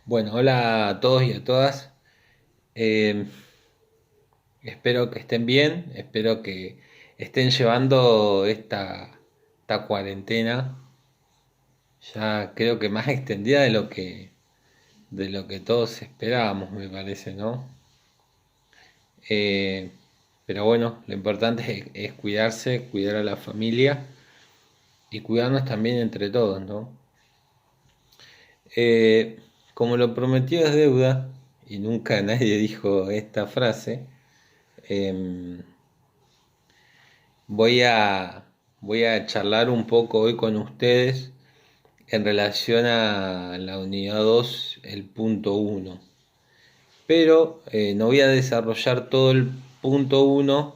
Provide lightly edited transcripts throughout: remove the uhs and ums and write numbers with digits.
Bueno, hola a todos y a todas. Eh, Espero que estén bien, espero que estén llevando esta cuarentena ya creo que más extendida de lo que todos esperábamos, me parece, ¿no? Eh, pero bueno, lo importante es cuidarse, cuidar a la familia y cuidarnos también entre todos, ¿no? Eh, Como lo prometido es deuda, y nunca nadie dijo esta frase, em, Voy a, voy a charlar un poco hoy con ustedes en relación a la unidad 2, el punto uno. Pero no voy a desarrollar todo el punto uno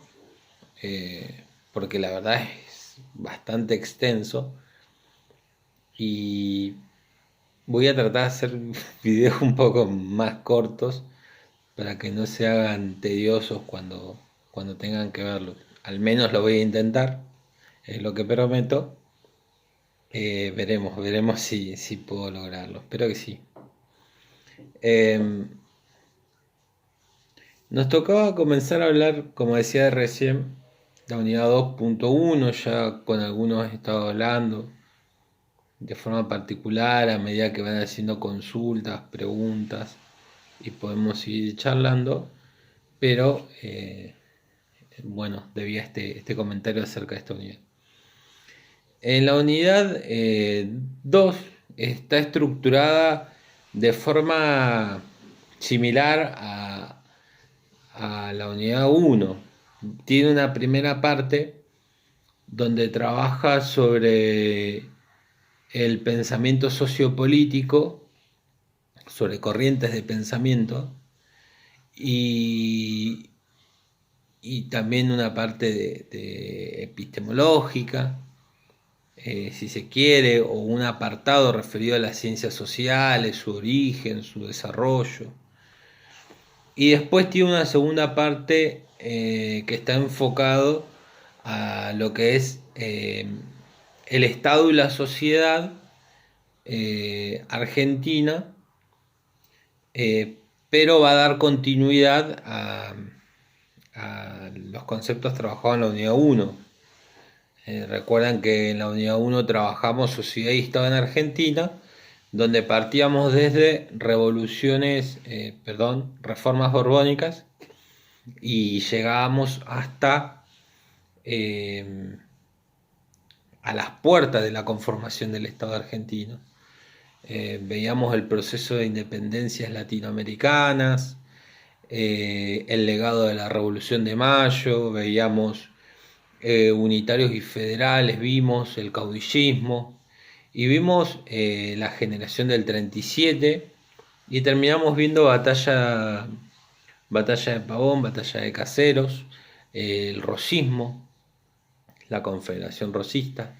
porque la verdad es bastante extenso y voy a tratar de hacer videos un poco más cortos para que no se hagan tediosos cuando tengan que verlos. Al menos lo voy a intentar, es lo que prometo. Veremos si puedo lograrlo. Espero que sí. Eh, Nos tocaba comenzar a hablar, como decía recién, la unidad 2.1. Ya con algunos he estado hablando de forma particular a medida que van haciendo consultas, preguntas y podemos seguir charlando. Pero bueno, debía este comentario acerca de esta unidad. En la unidad 2 está estructurada de forma similar a la unidad uno. Tiene una primera parte donde trabaja sobre el pensamiento sociopolítico, sobre corrientes de pensamiento y, y también una parte de epistemológica, si se quiere, o un apartado referido a las ciencias sociales, su origen, su desarrollo. Y después tiene una segunda parte que está enfocado a lo que es el Estado y la sociedad argentina, eh, pero va a dar continuidad a los conceptos trabajados en la unidad uno. Recuerdan que en la unidad uno trabajamos sociedad y Estado en Argentina, donde partíamos desde reformas borbónicas y llegábamos hasta eh, a las puertas de la conformación del Estado argentino. Veíamos el proceso de independencias latinoamericanas, el legado de la Revolución de Mayo, veíamos unitarios y federales, vimos el caudillismo y vimos la generación del 37 y terminamos viendo batalla de Pavón, batalla de Caseros, el rosismo, la Confederación Rosista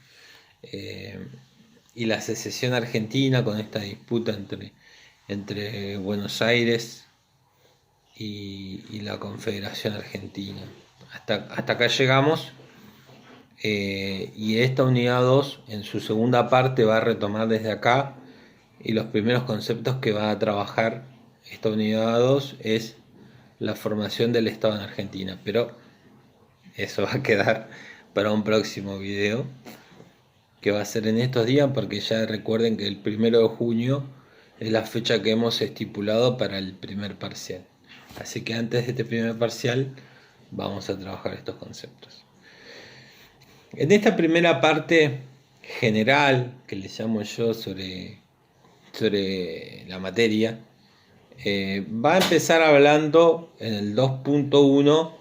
eh, y la secesión argentina con esta disputa entre Buenos Aires y la Confederación Argentina. Hasta acá llegamos y esta unidad 2 en su segunda parte va a retomar desde acá y los primeros conceptos que va a trabajar esta unidad 2 es la formación del Estado en Argentina, pero eso va a quedar para un próximo video que va a ser en estos días porque ya recuerden que el 1 de junio es la fecha que hemos estipulado para el primer parcial. Así que antes de este primer parcial vamos a trabajar estos conceptos. En esta primera parte general que le llamo yo sobre la materia, va a empezar hablando en el 2.1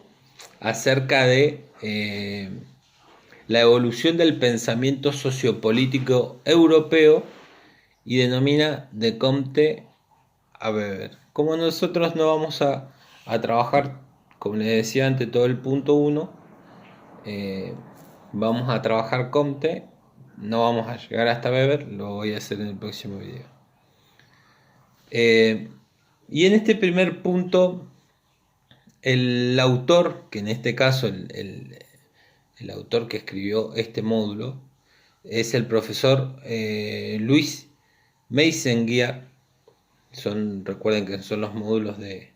acerca de la evolución del pensamiento sociopolítico europeo y denomina de Comte a Weber. Como nosotros no vamos a trabajar, como les decía antes, todo el punto uno, eh, vamos a trabajar Comte, no vamos a llegar hasta Weber, lo voy a hacer en el próximo video. Y en este primer punto, el autor, que en este caso el autor que escribió este módulo, es el profesor Luis Meisenguiar, Recuerden que son los módulos de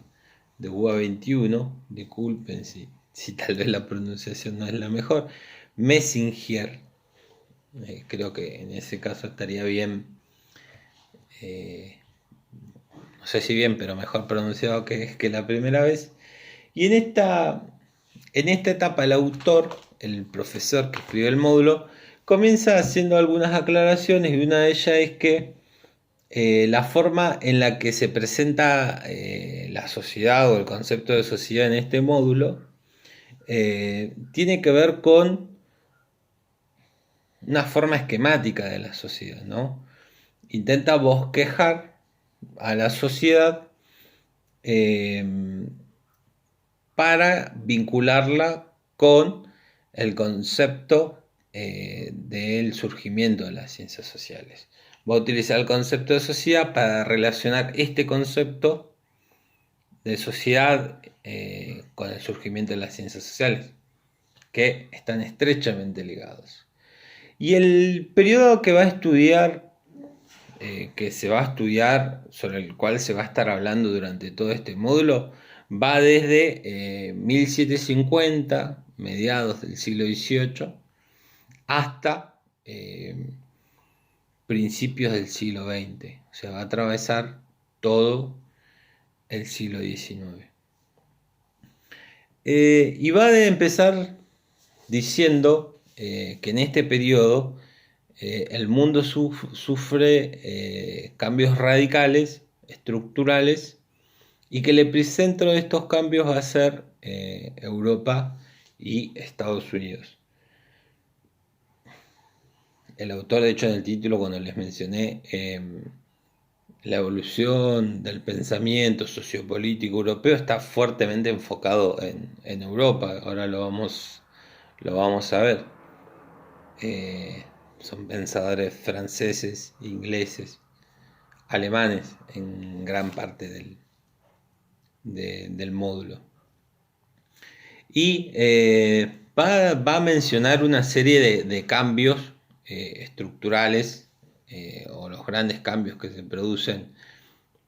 UA 21, disculpen si tal vez la pronunciación no es la mejor. Messenger, creo que en ese caso estaría bien, no sé si bien, pero mejor pronunciado que la primera vez. Y en esta etapa el autor, el profesor que escribió el módulo, comienza haciendo algunas aclaraciones, y una de ellas es que la forma en la que se presenta la sociedad o el concepto de sociedad en este módulo tiene que ver con una forma esquemática de la sociedad, ¿no? Intenta bosquejar a la sociedad eh, para vincularla con el concepto del surgimiento de las ciencias sociales. Va a utilizar el concepto de sociedad para relacionar este concepto de sociedad con el surgimiento de las ciencias sociales, que están estrechamente ligados. Y el periodo que va a estudiar, que se va a estudiar, sobre el cual se va a estar hablando durante todo este módulo, va desde 1750, mediados del siglo XVIII, hasta principios del siglo XX. O sea, va a atravesar todo el siglo XIX. Y va a empezar diciendo que en este periodo el mundo sufre cambios radicales, estructurales, y que el epicentro de estos cambios va a ser Europa y Estados Unidos. El autor, de hecho, en el título, cuando les mencioné la evolución del pensamiento sociopolítico europeo, está fuertemente enfocado en Europa. Ahora lo vamos a ver. Son pensadores franceses, ingleses, alemanes en gran parte del módulo. Y va a mencionar una serie de cambios estructurales o los grandes cambios que se producen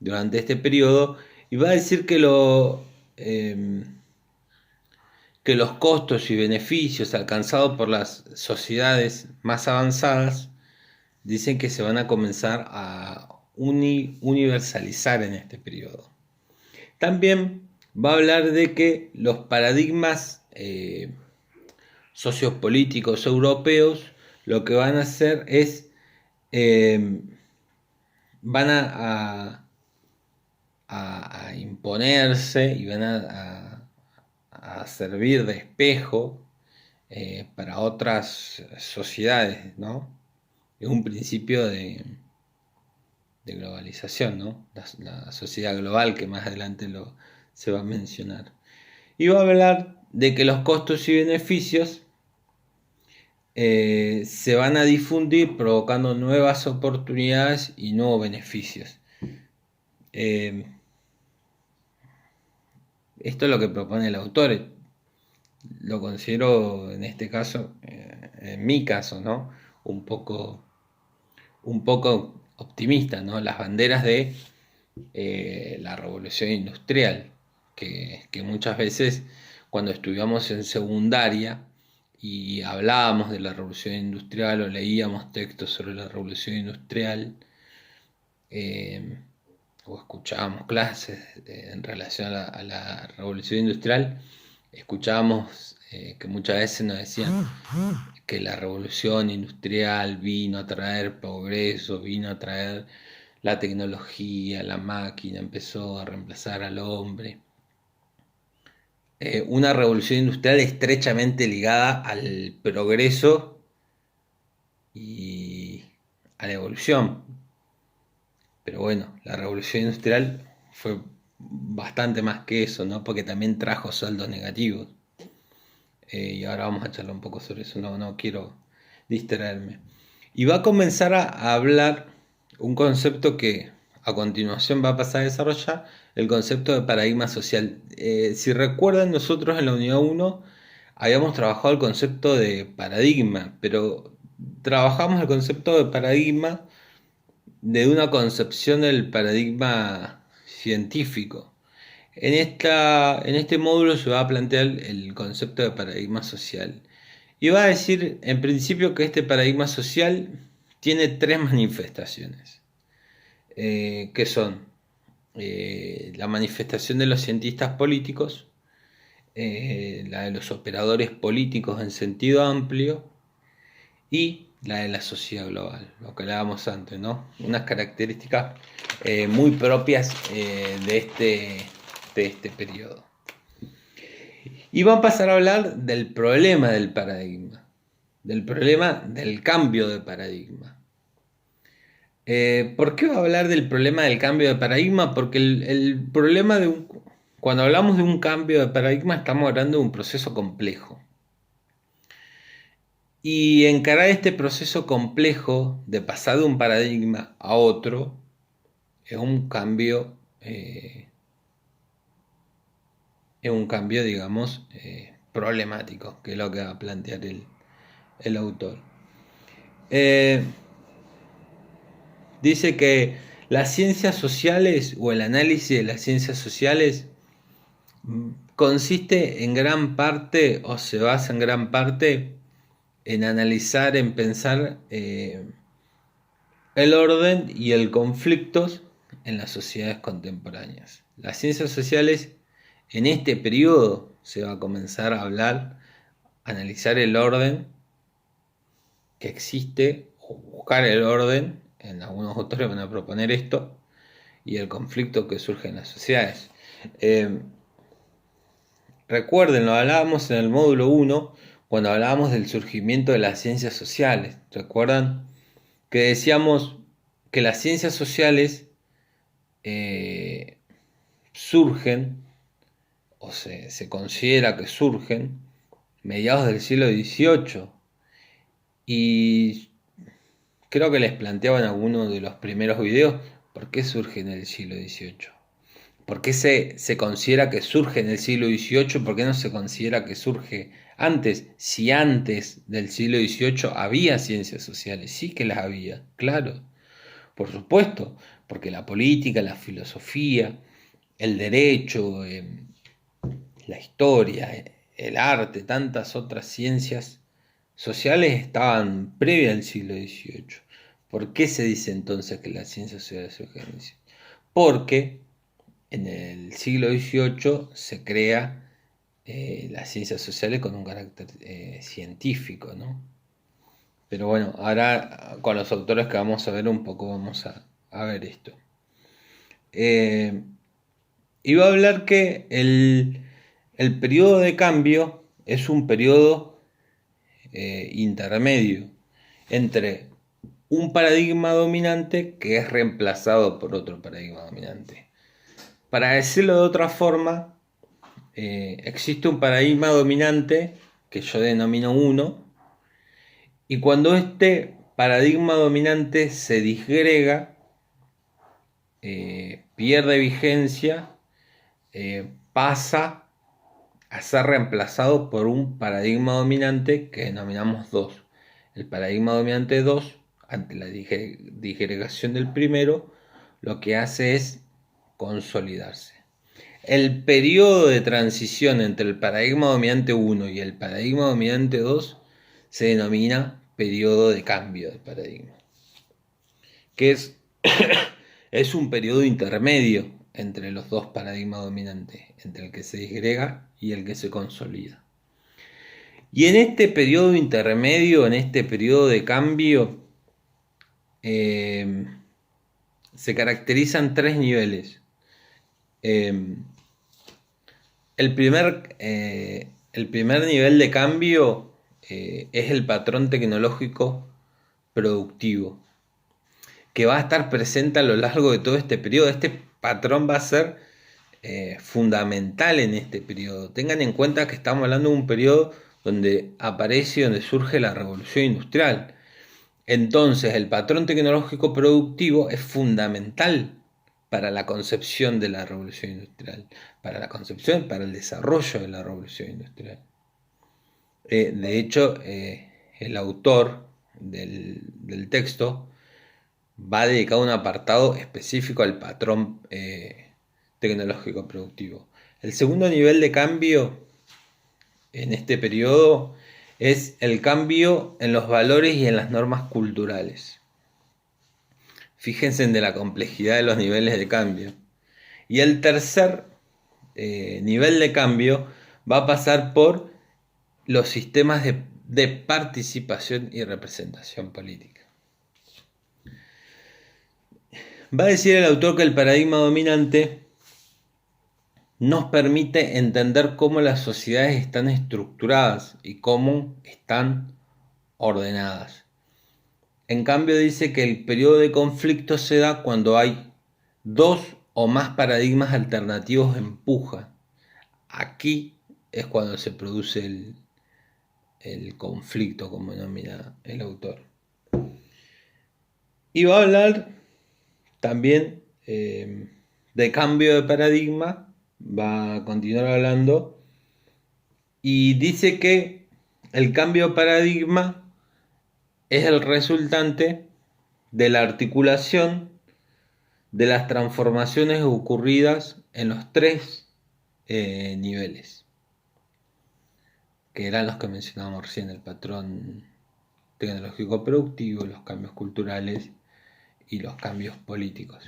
durante este periodo, y va a decir que los costos y beneficios alcanzados por las sociedades más avanzadas dicen que se van a comenzar a universalizar en este periodo. También va a hablar de que los paradigmas sociopolíticos europeos lo que van a hacer es van a imponerse y van a servir de espejo para otras sociedades, ¿no? Es un principio de globalización, ¿no? La sociedad global, que más adelante se va a mencionar. Y va a hablar de que los costos y beneficios se van a difundir, provocando nuevas oportunidades y nuevos beneficios. Esto es lo que propone el autor. Lo considero, en este caso, en mi caso, ¿no? un poco optimista, ¿no? Las banderas de la revolución industrial, que muchas veces cuando estudiamos en secundaria y hablábamos de la revolución industrial o leíamos textos sobre la revolución industrial, o escuchábamos clases en relación a la revolución industrial, escuchábamos que muchas veces nos decían que la revolución industrial vino a traer progreso, vino a traer la tecnología, la máquina, empezó a reemplazar al hombre. Una revolución industrial estrechamente ligada al progreso y a la evolución. Pero bueno, la revolución industrial fue bastante más que eso, ¿no? Porque también trajo saldos negativos. Y ahora vamos a charlar un poco sobre eso, no quiero distraerme. Y va a comenzar a hablar un concepto que a continuación va a pasar a desarrollar, el concepto de paradigma social. Si recuerdan, nosotros en la unidad 1 habíamos trabajado el concepto de paradigma, pero trabajamos el concepto de paradigma de una concepción del paradigma científico. En este módulo se va a plantear el concepto de paradigma social. Y va a decir, en principio, que este paradigma social tiene tres manifestaciones, que son la manifestación de los cientistas políticos, la de los operadores políticos en sentido amplio y la de la sociedad global, lo que hablábamos antes, ¿no? Unas características muy propias de este periodo. Y va a pasar a hablar del problema del paradigma, del problema del cambio de paradigma. ¿Por qué va a hablar del problema del cambio de paradigma? Porque el problema cuando hablamos de un cambio de paradigma estamos hablando de un proceso complejo. Y encarar este proceso complejo de pasar de un paradigma a otro es un cambio, digamos, problemático, que es lo que va a plantear el autor. Dice que las ciencias sociales o el análisis de las ciencias sociales consiste en gran parte o se basa en gran parte en analizar, en pensar el orden y el conflicto en las sociedades contemporáneas. Las ciencias sociales en este periodo se va a comenzar a hablar, a analizar el orden que existe o buscar el orden. En algunos autores van a proponer esto y el conflicto que surge en las sociedades. Recuerden, lo hablábamos en el módulo 1 cuando hablábamos del surgimiento de las ciencias sociales. ¿Recuerdan? Que decíamos que las ciencias sociales surgen, o se considera que surgen, mediados del siglo XVIII. Y creo que les planteaba en alguno de los primeros videos por qué surge en el siglo XVIII. ¿Por qué se considera que surge en el siglo XVIII? ¿Por qué no se considera que surge antes? Si antes del siglo XVIII había ciencias sociales, sí que las había, claro, por supuesto, porque la política, la filosofía, el derecho, la historia, el arte, tantas otras ciencias sociales estaban previas al siglo XVIII. ¿Por qué se dice entonces que las ciencias sociales surgen en el XVIII? Porque en el siglo XVIII se crea las ciencias sociales con un carácter científico, ¿no? Pero bueno, ahora con los autores que vamos a ver un poco vamos a ver esto. Iba a hablar que el periodo de cambio es un periodo intermedio entre un paradigma dominante que es reemplazado por otro paradigma dominante. Para decirlo de otra forma, existe un paradigma dominante que yo denomino 1, y cuando este paradigma dominante se disgrega, pierde vigencia, pasa a ser reemplazado por un paradigma dominante que denominamos 2. El paradigma dominante 2, ante la disgregación del primero, lo que hace es consolidarse. El periodo de transición entre el paradigma dominante 1 y el paradigma dominante 2 se denomina periodo de cambio de paradigma, que es un periodo intermedio entre los dos paradigmas dominantes, entre el que se disgrega y el que se consolida. Y en este periodo intermedio, en este periodo de cambio, se caracterizan tres niveles. El primer nivel de cambio es el patrón tecnológico productivo, que va a estar presente a lo largo de todo este periodo. Este patrón va a ser fundamental en este periodo. Tengan en cuenta que estamos hablando de un periodo donde aparece y donde surge la revolución industrial. Entonces, el patrón tecnológico productivo es fundamental para la concepción de la revolución industrial, para la concepción, para el desarrollo de la revolución industrial. De hecho, el autor del texto va dedicado un apartado específico al patrón tecnológico productivo. El segundo nivel de cambio en este periodo es el cambio en los valores y en las normas culturales. Fíjense en de la complejidad de los niveles de cambio. Y el tercer nivel de cambio va a pasar por los sistemas de participación y representación política. Va a decir el autor que el paradigma dominante nos permite entender cómo las sociedades están estructuradas y cómo están ordenadas. En cambio dice que el periodo de conflicto se da cuando hay dos o más paradigmas alternativos en puja. Aquí es cuando se produce el conflicto, como denomina el autor. Y va a hablar también de cambio de paradigma, va a continuar hablando, y dice que el cambio de paradigma es el resultante de la articulación de las transformaciones ocurridas en los tres niveles, que eran los que mencionábamos recién: el patrón tecnológico productivo, los cambios culturales y los cambios políticos.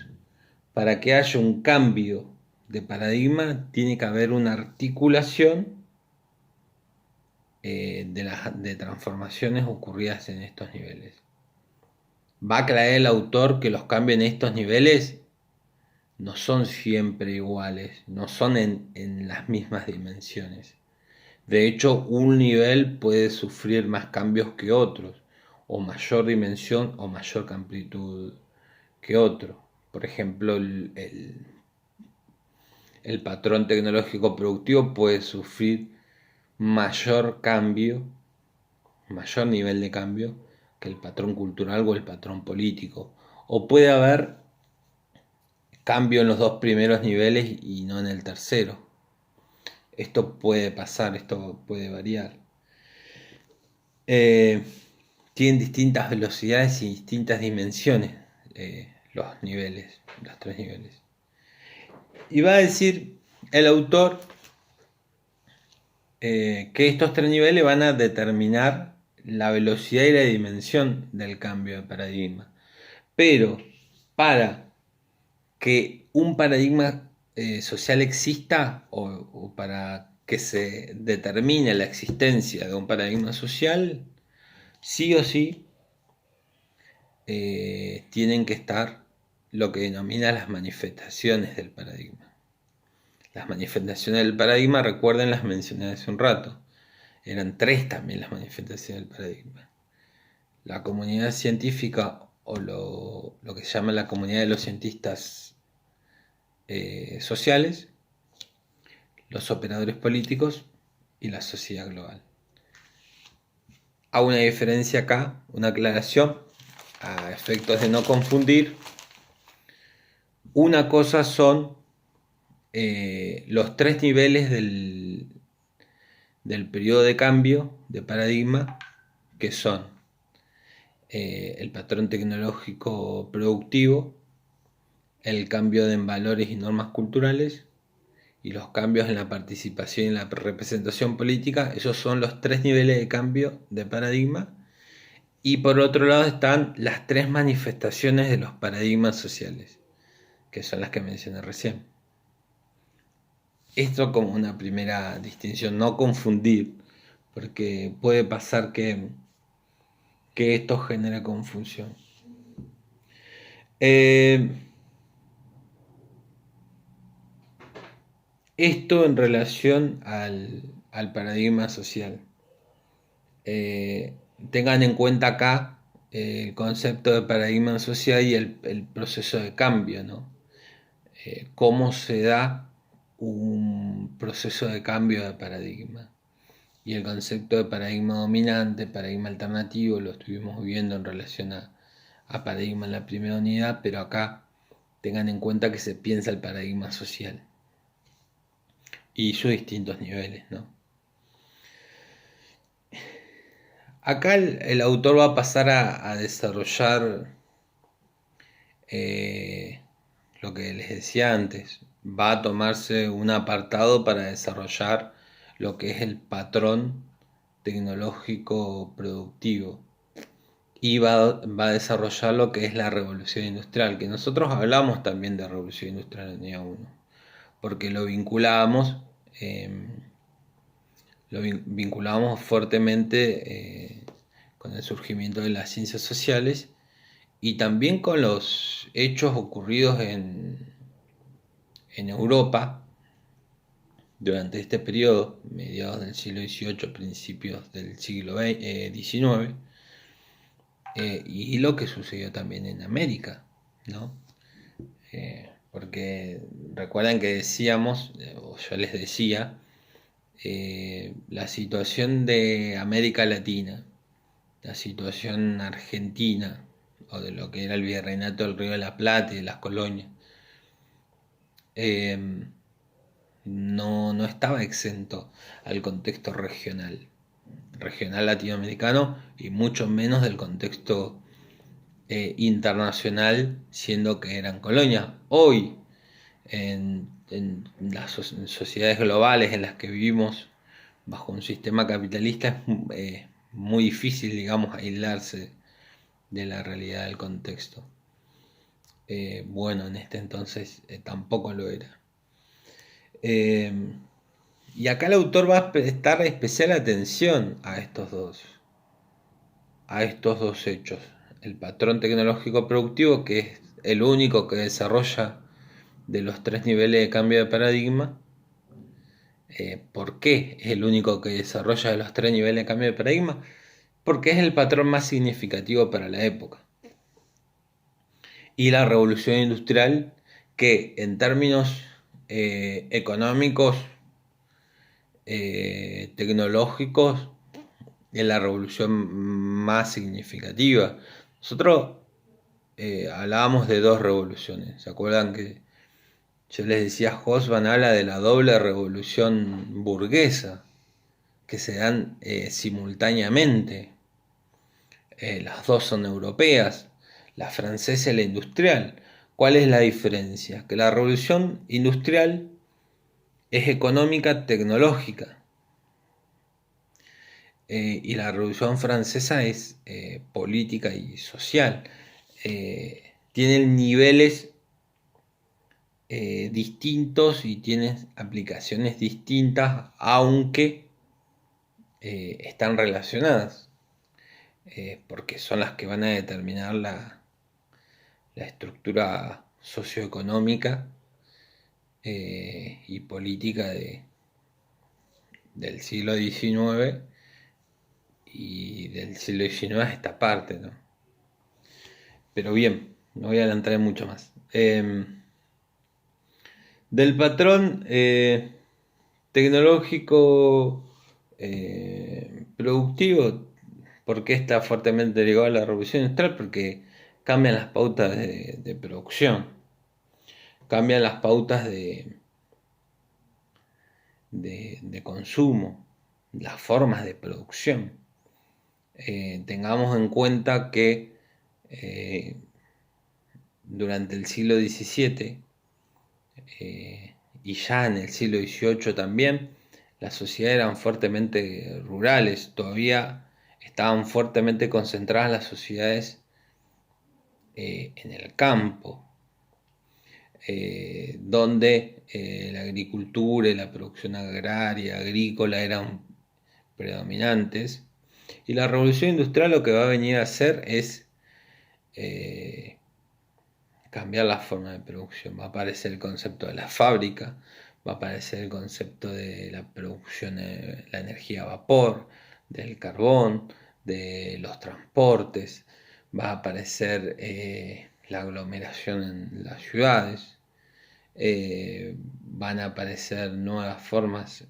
Para que haya un cambio de paradigma tiene que haber una articulación de transformaciones ocurridas en estos niveles. Va a aclarar el autor que los cambios en estos niveles no son siempre iguales, no son en las mismas dimensiones. De hecho, un nivel puede sufrir más cambios que otros, o mayor dimensión o mayor amplitud que otro. Por ejemplo, el patrón tecnológico productivo puede sufrir mayor cambio, mayor nivel de cambio que el patrón cultural o el patrón político. O puede haber cambio en los dos primeros niveles y no en el tercero. Esto puede pasar, esto puede variar. Tienen distintas velocidades y distintas dimensiones los niveles, los tres niveles. Y va a decir el autor que estos tres niveles van a determinar la velocidad y la dimensión del cambio de paradigma. Pero para que un paradigma social exista o para que se determine la existencia de un paradigma social, sí o sí tienen que estar lo que denomina las manifestaciones del paradigma. Las manifestaciones del paradigma, recuerden, las mencioné hace un rato. Eran tres también las manifestaciones del paradigma. La comunidad científica, o lo que se llama la comunidad de los cientistas sociales, los operadores políticos y la sociedad global. Hago una diferencia acá, una aclaración, a efectos de no confundir. Una cosa son los tres niveles del periodo de cambio de paradigma, que son el patrón tecnológico productivo, el cambio en valores y normas culturales y los cambios en la participación y en la representación política. Esos son los tres niveles de cambio de paradigma. Y por otro lado están las tres manifestaciones de los paradigmas sociales, que son las que mencioné recién. Esto como una primera distinción, no confundir, porque puede pasar que esto genere confusión. Esto en relación al paradigma social. Tengan en cuenta acá el concepto de paradigma social y el proceso de cambio, ¿no? Cómo se da un proceso de cambio de paradigma. Y el concepto de paradigma dominante, paradigma alternativo, lo estuvimos viendo en relación a paradigma en la primera unidad, pero acá tengan en cuenta que se piensa el paradigma social y sus distintos niveles, ¿no? Acá el autor va a pasar a desarrollar lo que les decía antes, va a tomarse un apartado para desarrollar lo que es el patrón tecnológico productivo y va a desarrollar lo que es la revolución industrial, que nosotros hablamos también de revolución industrial en el día 1, porque eh, vinculamos fuertemente con el surgimiento de las ciencias sociales y también con los hechos ocurridos en Europa durante este periodo, mediados del siglo XVIII, principios del siglo XIX, y lo que sucedió también en América, ¿no? Porque recuerdan que decíamos, o yo les decía, la situación de América Latina, la situación argentina, o de lo que era el virreinato del Río de la Plata y de las colonias, eh, no estaba exento al contexto regional latinoamericano y mucho menos del contexto internacional, siendo que eran colonias. Hoy, en las sociedades globales en las que vivimos bajo un sistema capitalista, es muy difícil, digamos, aislarse de la realidad del contexto. Bueno, en este entonces tampoco lo era. Y acá el autor va a prestar especial atención a estos dos hechos. El patrón tecnológico productivo, que es el único que desarrolla de los tres niveles de cambio de paradigma. ¿Por qué es el único que desarrolla de los tres niveles de cambio de paradigma? Porque es el patrón más significativo para la época. Y la revolución industrial, que en términos económicos, tecnológicos, es la revolución más significativa. Nosotros hablábamos de dos revoluciones. ¿Se acuerdan que yo les decía, Hobsbawm habla de la doble revolución burguesa que se dan simultáneamente? Las dos son europeas, la francesa y la industrial. ¿Cuál es la diferencia? Que la revolución industrial es económica, tecnológica, y la revolución francesa es política y social. Tienen niveles distintos y tienen aplicaciones distintas, aunque están relacionadas, porque son las que van a determinar la estructura socioeconómica y política del siglo XIX y del siglo XIX a esta parte, ¿no? Pero bien, no voy a adelantar mucho más. Del patrón tecnológico productivo, ¿por qué está fuertemente ligado a la revolución industrial? Porque cambian las pautas de producción, cambian las pautas de consumo, las formas de producción. Tengamos en cuenta que durante el siglo XVII y ya en el siglo XVIII también, las sociedades eran fuertemente rurales, todavía estaban fuertemente concentradas las sociedades en el campo, donde la agricultura y la producción agraria, agrícola eran predominantes. Y la revolución industrial lo que va a venir a hacer es cambiar la forma de producción. Va a aparecer el concepto de la fábrica, va a aparecer el concepto de la producción de la energía a vapor, del carbón, de los transportes, va a aparecer la aglomeración en las ciudades, van a aparecer nuevas formas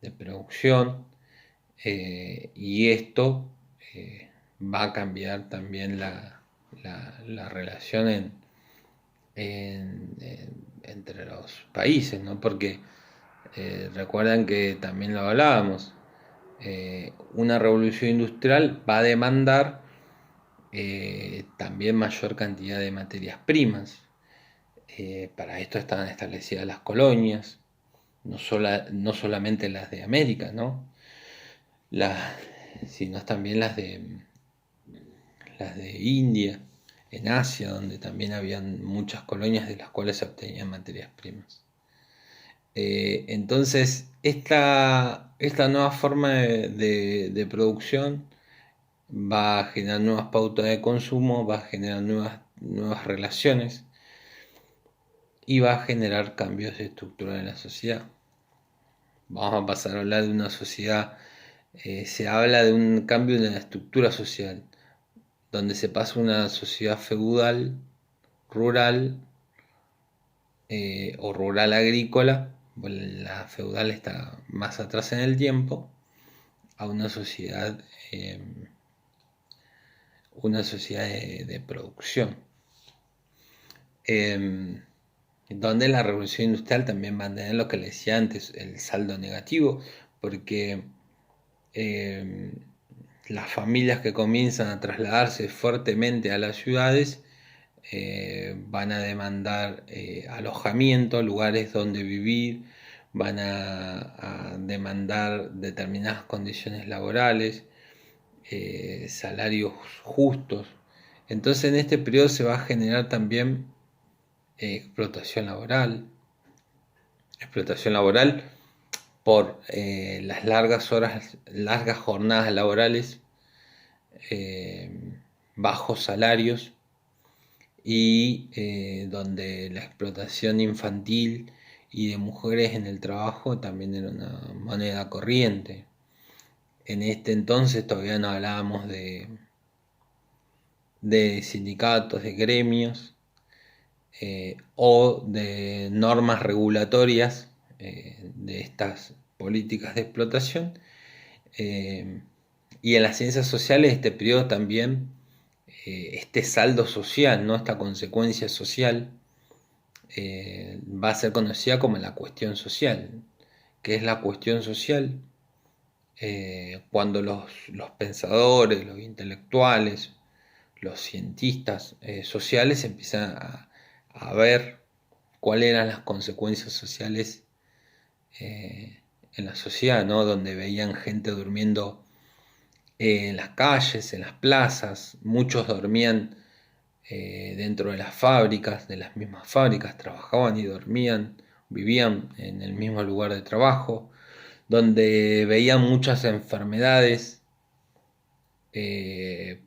de producción, y esto va a cambiar también la relación entre los países, ¿no? Porque recuerdan que también lo hablábamos, una revolución industrial va a demandar también mayor cantidad de materias primas. Para esto estaban establecidas las colonias, no solamente las de América, ¿no? Las, sino también las de India, en Asia, donde también habían muchas colonias de las cuales se obtenían materias primas. Entonces, esta nueva forma de producción va a generar nuevas pautas de consumo, va a generar nuevas relaciones y va a generar cambios de estructura en la sociedad. Vamos a pasar a hablar de una sociedad, se habla de un cambio en la estructura social, donde se pasa a una sociedad feudal, rural o rural agrícola, la feudal está más atrás en el tiempo, a eh, una sociedad de producción, donde la revolución industrial también va a tener lo que le decía antes, el saldo negativo, porque eh, las familias que comienzan a trasladarse fuertemente a las ciudades van a demandar alojamiento, lugares donde vivir, van a demandar determinadas condiciones laborales, salarios justos. Entonces en este periodo se va a generar también explotación laboral por las largas horas, largas jornadas laborales, bajos salarios y donde la explotación infantil y de mujeres en el trabajo también era una moneda corriente. En este entonces todavía no hablábamos de sindicatos, de gremios o de normas regulatorias de estas políticas de explotación. Y en las ciencias sociales este periodo también, este saldo social, ¿no? Esta consecuencia social, va a ser conocida como la cuestión social. ¿Qué es la cuestión social? Cuando los pensadores, los intelectuales, los cientistas sociales empiezan a ver cuáles eran las consecuencias sociales en la sociedad, ¿no? Donde veían gente durmiendo en las calles, en las plazas, muchos dormían dentro de las fábricas, de las mismas fábricas, trabajaban y dormían, vivían en el mismo lugar de trabajo, donde veían muchas enfermedades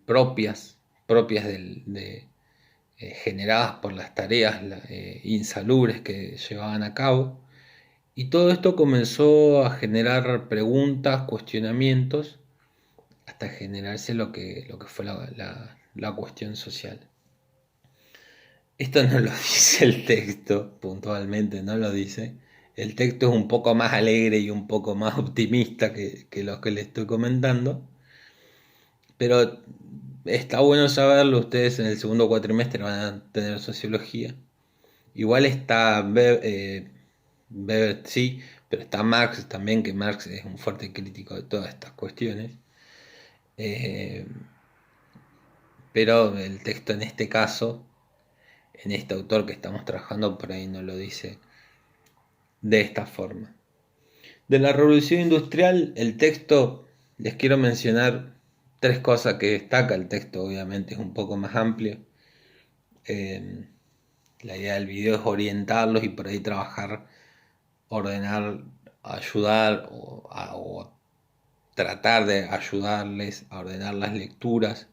propias generadas por las tareas insalubres que llevaban a cabo. Y todo esto comenzó a generar preguntas, cuestionamientos, hasta generarse lo que fue la cuestión social. Esto no lo dice el texto, puntualmente no lo dice. El texto es un poco más alegre y un poco más optimista que lo que le estoy comentando. Pero está bueno saberlo, ustedes en el segundo cuatrimestre van a tener sociología. Igual está Weber, sí, pero está Marx también, que Marx es un fuerte crítico de todas estas cuestiones. Eh, pero el texto en este caso, en este autor que estamos trabajando, por ahí no lo dice de esta forma. De la revolución industrial, el texto, les quiero mencionar tres cosas que destaca. El texto obviamente es un poco más amplio. La idea del video es orientarlos y por ahí trabajar, ordenar, ayudar o tratar de ayudarles a ordenar las lecturas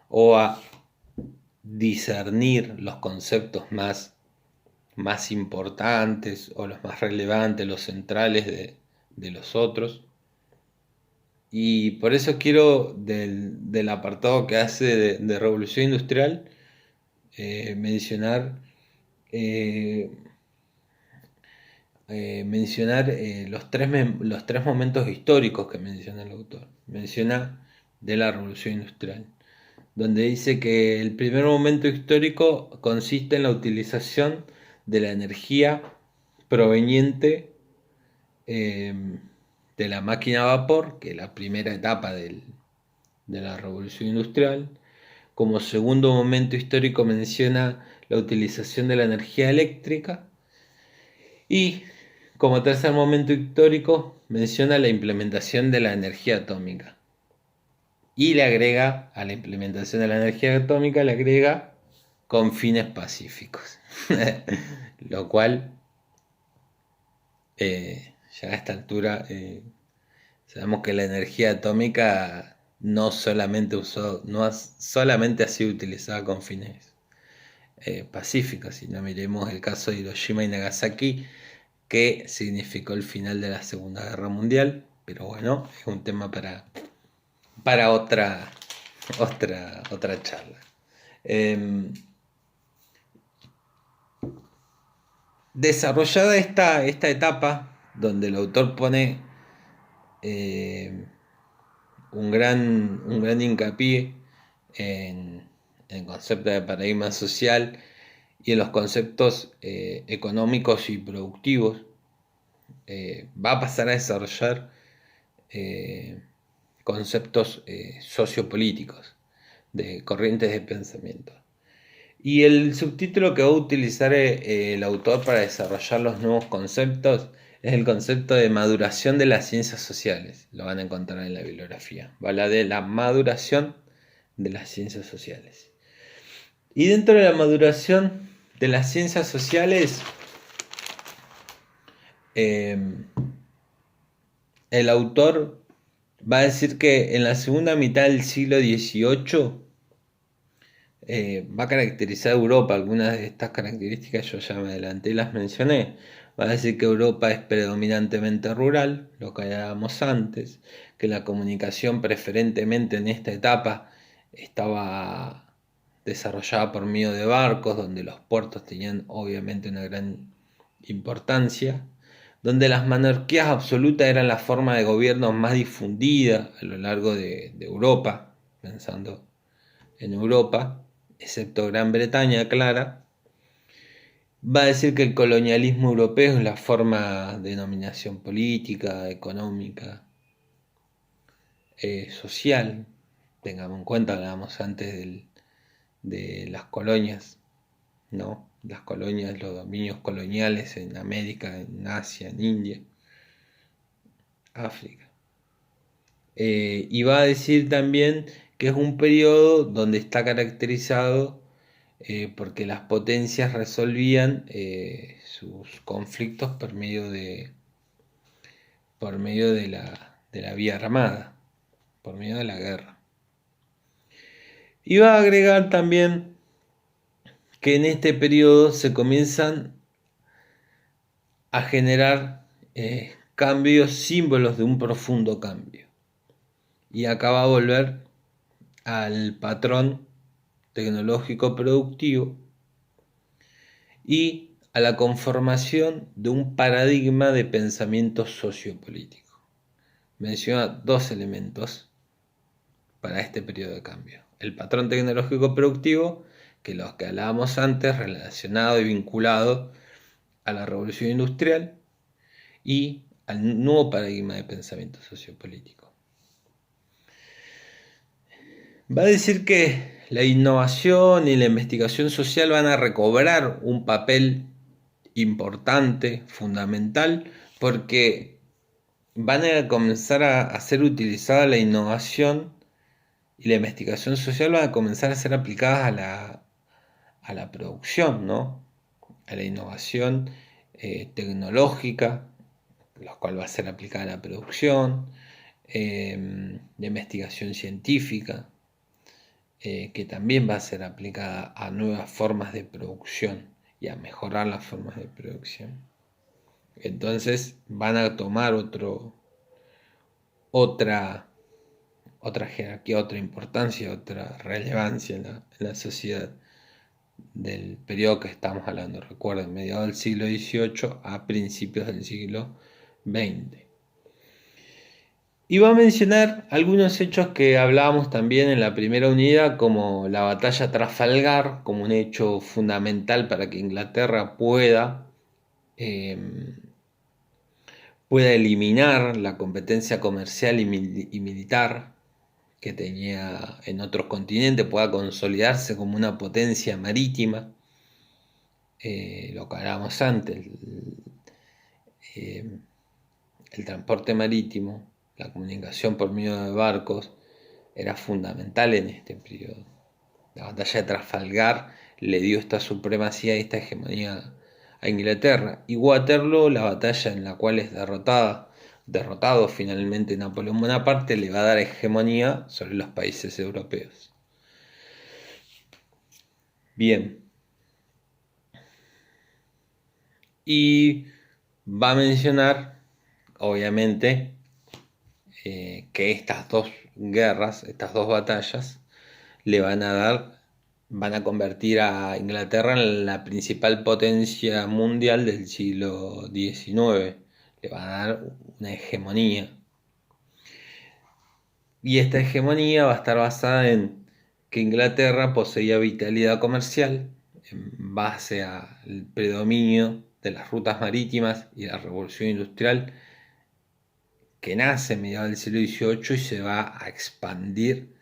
o a discernir los conceptos más importantes o los más relevantes, los centrales de los otros. Y por eso quiero del apartado que hace de Revolución Industrial eh, mencionar los tres momentos históricos que menciona el autor. Menciona de la Revolución Industrial, donde dice que el primer momento histórico consiste en la utilización de la energía proveniente eh, de la máquina a vapor, que es la primera etapa de la Revolución Industrial, Como segundo momento histórico menciona la utilización de la energía eléctrica. Y como tercer momento histórico menciona la implementación de la energía atómica. Y le agrega, a la implementación de la energía atómica, le agrega con fines pacíficos. Lo cual, ya a esta altura, sabemos que la energía atómica no solamente ha sido utilizada con fines pacíficos, sino miremos el caso de Hiroshima y Nagasaki, que significó el final de la Segunda Guerra Mundial. Pero bueno, es un tema para otra charla. Desarrollada esta etapa, donde el autor pone un gran hincapié en el concepto de paradigma social y en los conceptos económicos y productivos, va a pasar a desarrollar conceptos sociopolíticos, de corrientes de pensamiento. Y el subtítulo que va a utilizar el autor para desarrollar los nuevos conceptos es el concepto de maduración de las ciencias sociales. Lo van a encontrar en la bibliografía. Va a hablar de la maduración de las ciencias sociales. Y dentro de la maduración de las ciencias sociales, el autor va a decir que en la segunda mitad del siglo XVIII va a caracterizar a Europa. Algunas de estas características yo ya me adelanté y las mencioné. Va a decir que Europa es predominantemente rural, lo que hablábamos antes, que la comunicación preferentemente en esta etapa estaba desarrollada por medio de barcos, donde los puertos tenían obviamente una gran importancia, donde las monarquías absolutas eran la forma de gobierno más difundida a lo largo de Europa, pensando en Europa, excepto Gran Bretaña, clara. Va a decir que el colonialismo europeo es la forma de dominación política, económica, social. Tengamos en cuenta, hablábamos antes de las colonias, ¿no? Las colonias, los dominios coloniales en América, en Asia, en India, África. Y va a decir también que es un periodo donde está caracterizado porque las potencias resolvían sus conflictos por medio de la vía armada, por medio de la guerra. Y va a agregar también que en este periodo se comienzan a generar cambios, símbolos de un profundo cambio. Y acá va a volver al patrón tecnológico productivo y a la conformación de un paradigma de pensamiento sociopolítico. Menciona dos elementos para este periodo de cambio: el patrón tecnológico productivo, que los que hablábamos antes, relacionado y vinculado a la revolución industrial, y al nuevo paradigma de pensamiento sociopolítico. Va a decir que la innovación y la investigación social van a recobrar un papel importante, fundamental, porque van a comenzar a ser utilizada la innovación y la investigación social, van a comenzar a ser aplicadas a la producción, ¿no? A la innovación tecnológica, la cual va a ser aplicada a la producción, de investigación científica, que también va a ser aplicada a nuevas formas de producción y a mejorar las formas de producción. Entonces van a tomar otra jerarquía, otra importancia, otra relevancia en la sociedad del periodo que estamos hablando. Recuerden, mediados del siglo XVIII a principios del siglo XX. Y va a mencionar algunos hechos que hablábamos también en la primera unidad, como la batalla Trafalgar, como un hecho fundamental para que Inglaterra pueda eliminar la competencia comercial y militar que tenía en otros continentes, pueda consolidarse como una potencia marítima, lo que hablábamos antes, eh, el transporte marítimo, la comunicación por medio de barcos, era fundamental en este periodo. La batalla de Trafalgar le dio esta supremacía y esta hegemonía a Inglaterra. Y Waterloo, la batalla en la cual es derrotado finalmente Napoleón Bonaparte, le va a dar hegemonía sobre los países europeos. Bien. Y va a mencionar, obviamente, que estas dos guerras, estas dos batallas, le van a convertir a Inglaterra en la principal potencia mundial del siglo XIX. Le van a dar una hegemonía. Y esta hegemonía va a estar basada en que Inglaterra poseía vitalidad comercial en base al predominio de las rutas marítimas y la revolución industrial que nace en mediados del siglo XVIII y se va a expandir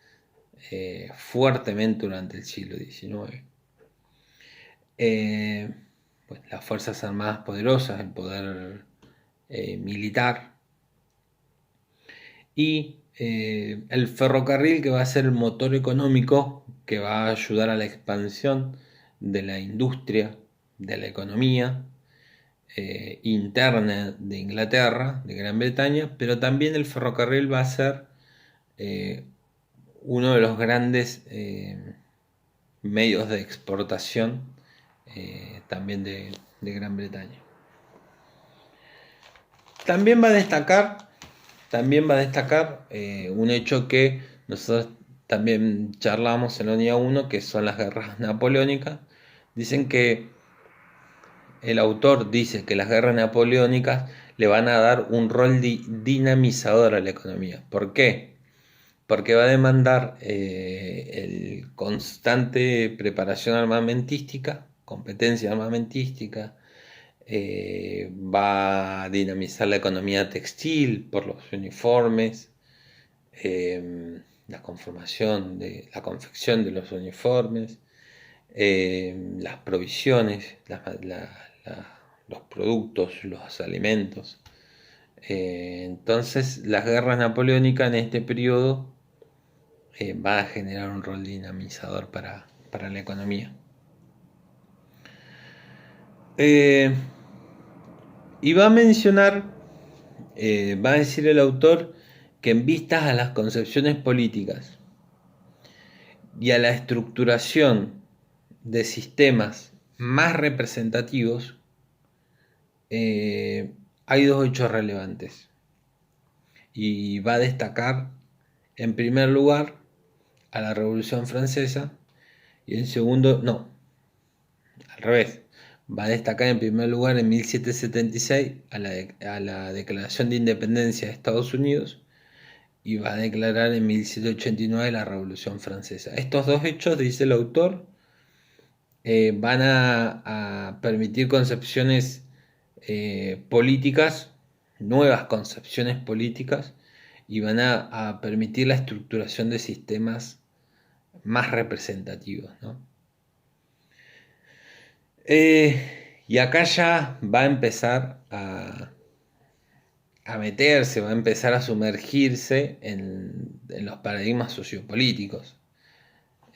fuertemente durante el siglo XIX. Pues las Fuerzas Armadas poderosas, el poder militar y el ferrocarril, que va a ser el motor económico que va a ayudar a la expansión de la industria, de la economía interna de Inglaterra, de Gran Bretaña, pero también el ferrocarril va a ser uno de los grandes medios de exportación también de Gran Bretaña. También va a destacar un hecho que nosotros también charlamos en la unidad 1, que son las guerras napoleónicas. Dicen que el autor dice que las guerras napoleónicas le van a dar un rol dinamizador a la economía. ¿Por qué? Porque va a demandar el constante preparación armamentística, competencia armamentística, va a dinamizar la economía textil por los uniformes, la confección de los uniformes, las provisiones, los productos, los alimentos. Entonces, las guerras napoleónicas en este periodo va a generar un rol dinamizador para la economía. Y va a mencionar, va a decir el autor, que en vistas a las concepciones políticas y a la estructuración de sistemas más representativos, hay dos hechos relevantes. Y va a destacar, en primer lugar, a la Revolución Francesa y en segundo, no, al revés. Va a destacar en primer lugar en 1776 a la Declaración de Independencia de Estados Unidos y va a declarar en 1789 la Revolución Francesa. Estos dos hechos, dice el autor, van a permitir concepciones políticas, nuevas concepciones políticas, y van a permitir la estructuración de sistemas más representativos, ¿no? Y acá ya va a empezar a meterse, va a empezar a sumergirse en los paradigmas sociopolíticos,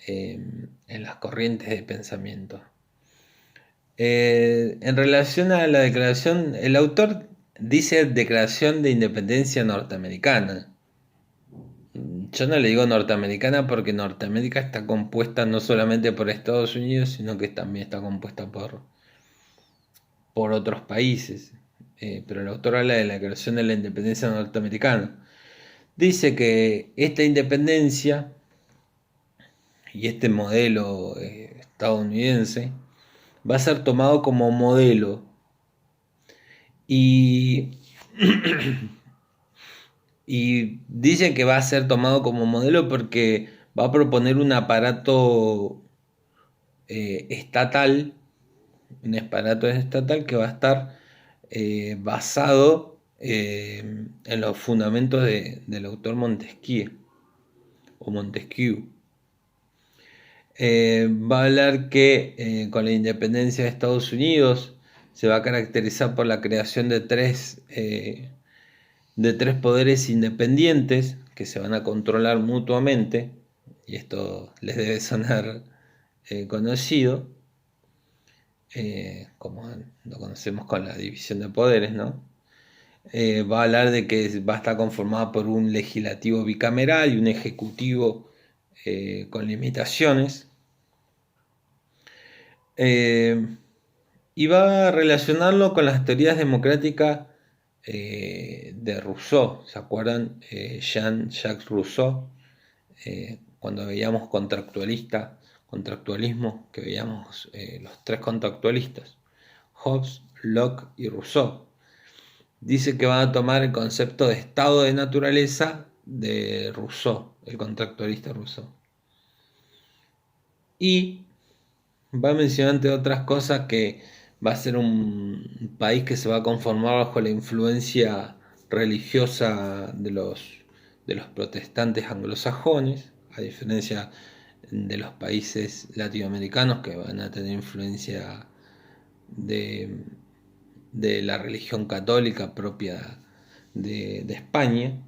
en las corrientes de pensamiento. En relación a la declaración, el autor dice Declaración de Independencia Norteamericana. Yo no le digo norteamericana porque Norteamérica está compuesta no solamente por Estados Unidos, sino que también está compuesta por otros países. Pero el autor habla de la Declaración de la Independencia Norteamericana. Dice que esta independencia y este modelo estadounidense va a ser tomado como modelo y, y dice que va a ser tomado como modelo porque va a proponer un aparato estatal, que va a estar basado en los fundamentos del autor Montesquieu. o Montesquieu. Va a hablar que con la independencia de Estados Unidos se va a caracterizar por la creación de tres poderes independientes que se van a controlar mutuamente, y esto les debe sonar conocido, como lo conocemos con la división de poderes, ¿no? Va a hablar de que va a estar conformada por un legislativo bicameral y un ejecutivo con limitaciones. Y va a relacionarlo con las teorías democráticas de Rousseau. ¿Se acuerdan? Jean-Jacques Rousseau, cuando veíamos contractualismo, que veíamos los tres contractualistas, Hobbes, Locke y Rousseau. Dice que van a tomar el concepto de estado de naturaleza de Rousseau, el contractualista Rousseau. Y va a mencionar, entre otras cosas, que va a ser un país que se va a conformar bajo la influencia religiosa de los protestantes anglosajones, a diferencia de los países latinoamericanos que van a tener influencia de la religión católica propia de España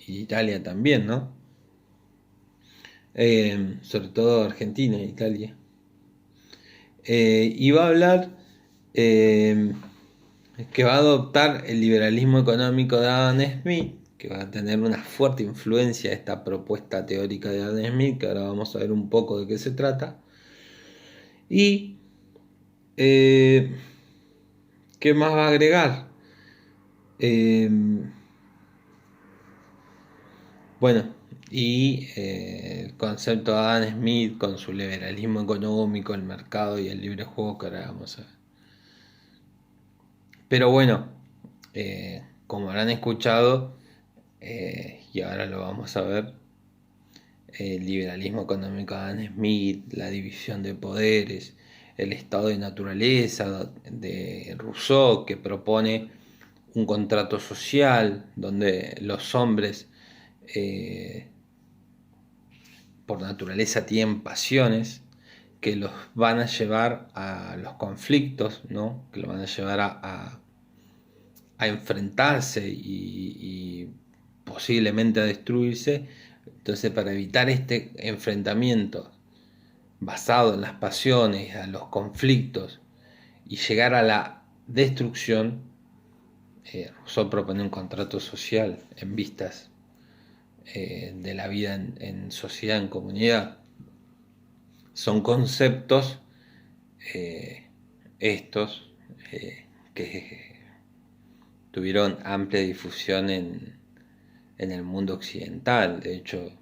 y Italia también, ¿no? Sobre todo Argentina e Italia. Y va a hablar que va a adoptar el liberalismo económico de Adam Smith, que va a tener una fuerte influencia esta propuesta teórica de Adam Smith, que ahora vamos a ver un poco de qué se trata. Y ¿qué más va a agregar? Bueno, y el concepto de Adam Smith con su liberalismo económico, el mercado y el libre juego, que ahora vamos a ver. Pero bueno, como habrán escuchado, y ahora lo vamos a ver, el liberalismo económico de Adam Smith, la división de poderes, el estado de naturaleza de Rousseau, que propone un contrato social donde los hombres por naturaleza tienen pasiones que los van a llevar a los conflictos, ¿no? Que los van a llevar a enfrentarse y posiblemente a destruirse. Entonces, para evitar este enfrentamiento basado en las pasiones, a los conflictos y llegar a la destrucción, Rousseau propone un contrato social en vistas de la vida en sociedad, en comunidad. Son conceptos estos que tuvieron amplia difusión en el mundo occidental. De hecho,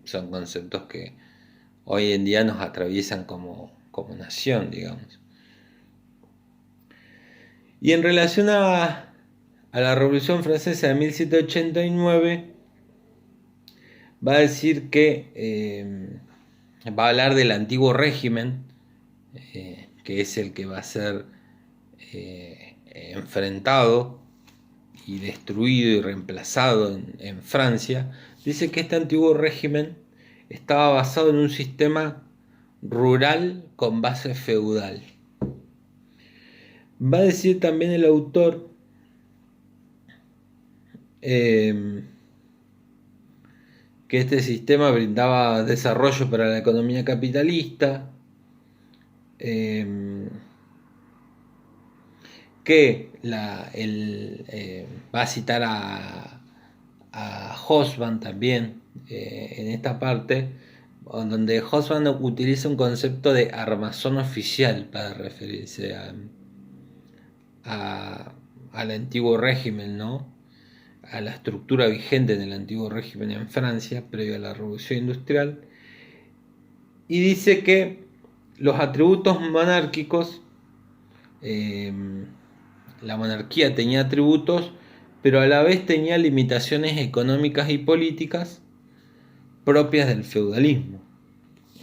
son conceptos que hoy en día nos atraviesan como nación, digamos. Y en relación a la Revolución Francesa de 1789, va a decir que va a hablar del antiguo régimen, que es el que va a ser enfrentado y destruido y reemplazado en Francia. Dice que este antiguo régimen estaba basado en un sistema rural con base feudal. Va a decir también el autor que este sistema brindaba desarrollo para la economía capitalista, que va a citar a Hobsbawm también en esta parte, donde Hobsbawm utiliza un concepto de armazón oficial para referirse al antiguo régimen, ¿no? A la estructura vigente en el antiguo régimen en Francia previo a la Revolución Industrial, y dice que los atributos monárquicos, la monarquía tenía atributos, pero a la vez tenía limitaciones económicas y políticas propias del feudalismo.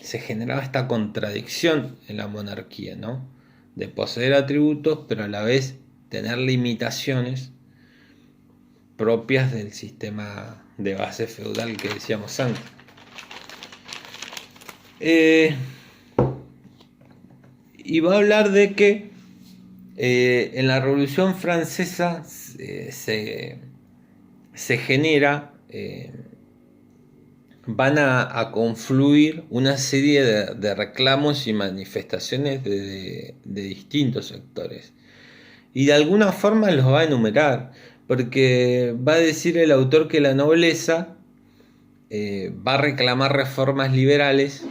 Se generaba esta contradicción en la monarquía, ¿no? De poseer atributos, pero a la vez tener limitaciones propias del sistema de base feudal que decíamos antes. Y va a hablar de que en la Revolución Francesa se genera, van a confluir una serie de reclamos y manifestaciones de distintos sectores. Y de alguna forma los va a enumerar, porque va a decir el autor que la nobleza va a reclamar reformas liberales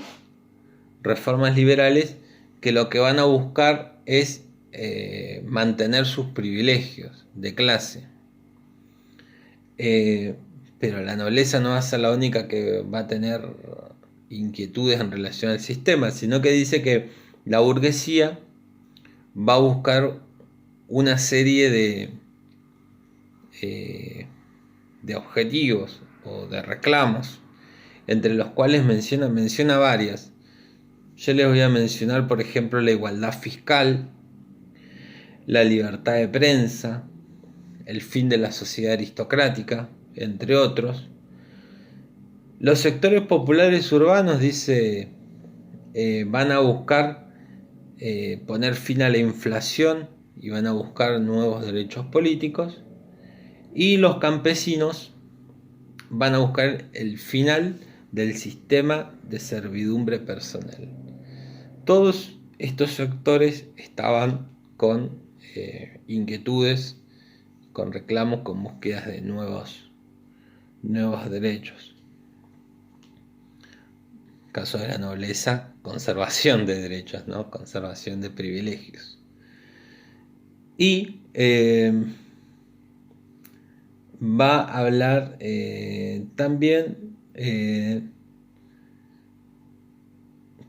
que lo que van a buscar es mantener sus privilegios de clase. Pero la nobleza no va a ser la única que va a tener inquietudes en relación al sistema, sino que dice que la burguesía va a buscar una serie de objetivos o de reclamos, entre los cuales menciona varias. Yo les voy a mencionar, por ejemplo, la igualdad fiscal, la libertad de prensa, el fin de la sociedad aristocrática, entre otros. Los sectores populares urbanos, dice, van a buscar poner fin a la inflación y van a buscar nuevos derechos políticos. Y los campesinos van a buscar el final del sistema de servidumbre personal. Todos estos sectores estaban con inquietudes, con reclamos, con búsquedas de nuevos derechos. Caso de la nobleza, conservación de derechos, ¿no? Conservación de privilegios. Y va a hablar también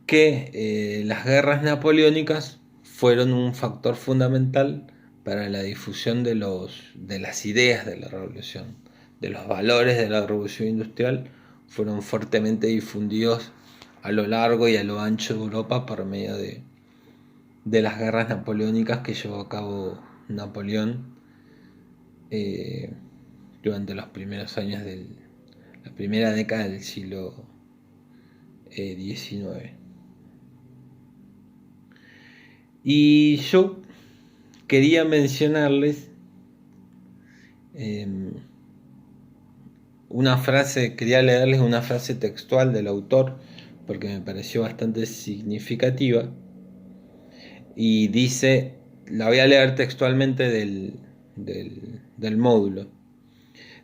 que las guerras napoleónicas fueron un factor fundamental para la difusión de las ideas de la revolución, de los valores de la revolución industrial, fueron fuertemente difundidos a lo largo y a lo ancho de Europa por medio de las guerras napoleónicas que llevó a cabo Napoleón durante los primeros años la primera década del siglo XIX. Y yo quería mencionarles quería leerles una frase textual del autor, porque me pareció bastante significativa. Y dice, la voy a leer textualmente del módulo.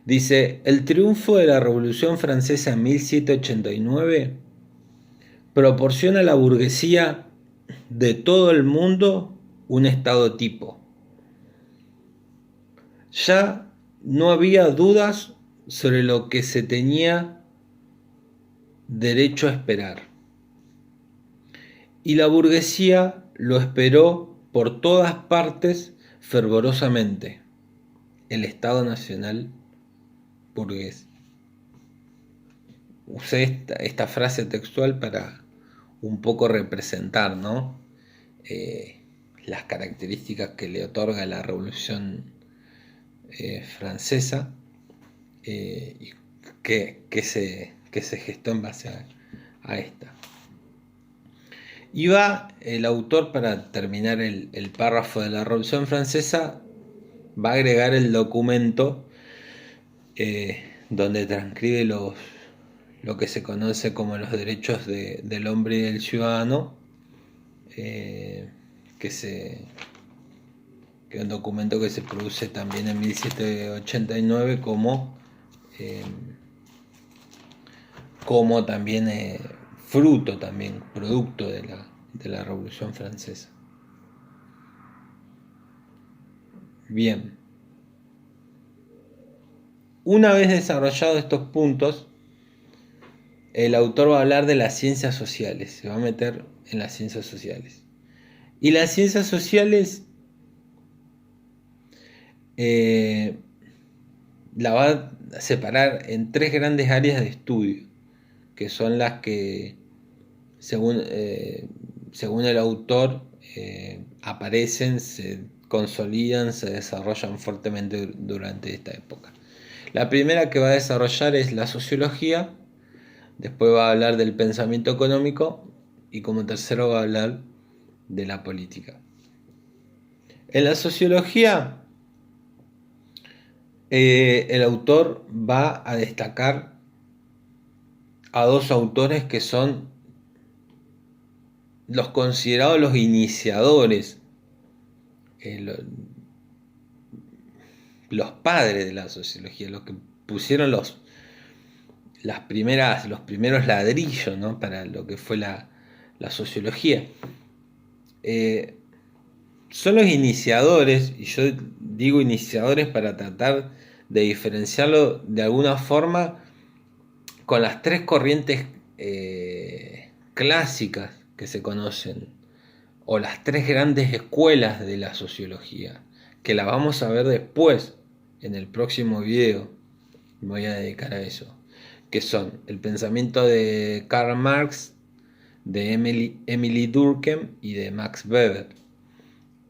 Dice: el triunfo de la Revolución Francesa en 1789 proporciona a la burguesía de todo el mundo un estado tipo. Ya no había dudas sobre lo que se tenía derecho a esperar. Y la burguesía lo esperó por todas partes fervorosamente. El Estado Nacional burgués. Usé esta frase textual para un poco representar, ¿no? Las características que le otorga la Revolución Francesa y que se gestó en base a esta. Y va el autor, para terminar el párrafo de la Revolución Francesa, va a agregar el documento donde transcribe lo que se conoce como los derechos del hombre y del ciudadano, que es un documento que se produce también en 1789 como también fruto, también producto de la Revolución Francesa. Bien. Una vez desarrollados estos puntos, el autor va a hablar de las ciencias sociales, se va a meter en las ciencias sociales. Y las ciencias sociales la va a separar en tres grandes áreas de estudio, que son las que, según el autor, aparecen, se consolidan, se desarrollan fuertemente durante esta época. La primera que va a desarrollar es la sociología, después va a hablar del pensamiento económico y como tercero va a hablar de la política. En la sociología, el autor va a destacar a dos autores que son los considerados los iniciadores, los padres de la sociología, los que pusieron los primeros ladrillos, ¿no?, para lo que fue la sociología. Son los iniciadores, y yo digo iniciadores para tratar de diferenciarlo de alguna forma con las tres corrientes clásicas que se conocen, o las tres grandes escuelas de la sociología, que la vamos a ver después en el próximo video. Me voy a dedicar a eso, que son el pensamiento de Karl Marx, de Emily Durkheim y de Max Weber.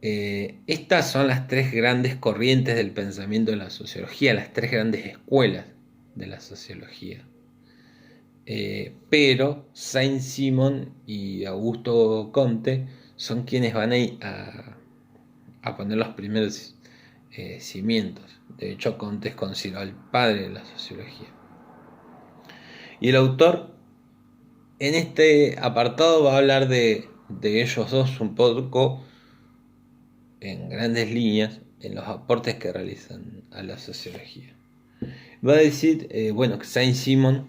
Estas son las tres grandes corrientes del pensamiento de la sociología, las tres grandes escuelas de la sociología. Pero Saint-Simon y Augusto Comte son quienes van a poner los primeros cimientos. De hecho, Comte es considerado el padre de la sociología. Y el autor en este apartado va a hablar de ellos dos un poco, en grandes líneas, en los aportes que realizan a la sociología. Va a decir, que Saint-Simon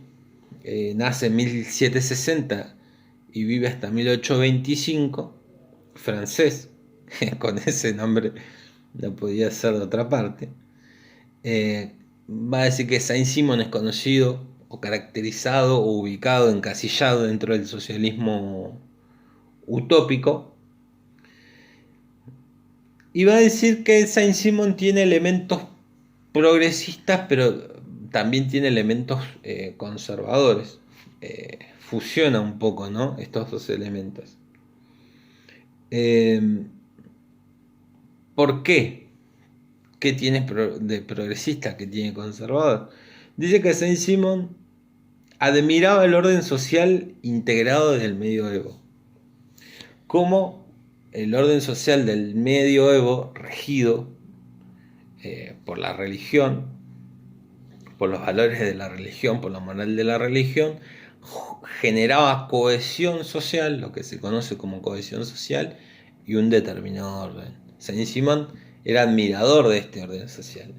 nace en 1760 y vive hasta 1825, francés, con ese nombre no podía ser de otra parte. Va a decir que Saint-Simon es conocido o caracterizado o ubicado, encasillado dentro del socialismo utópico. Y va a decir que Saint-Simon tiene elementos progresistas, pero también tiene elementos conservadores. Fusiona un poco, ¿no?, estos dos elementos. ¿Por qué? ¿Qué tiene de progresista? ¿Qué tiene conservador? Dice que Saint-Simon admiraba el orden social integrado desde el medioevo. Como el orden social del medioevo, regido por la religión, por los valores de la religión, por la moral de la religión, generaba cohesión social, lo que se conoce como cohesión social, y un determinado orden. Saint-Simon era admirador de este orden social.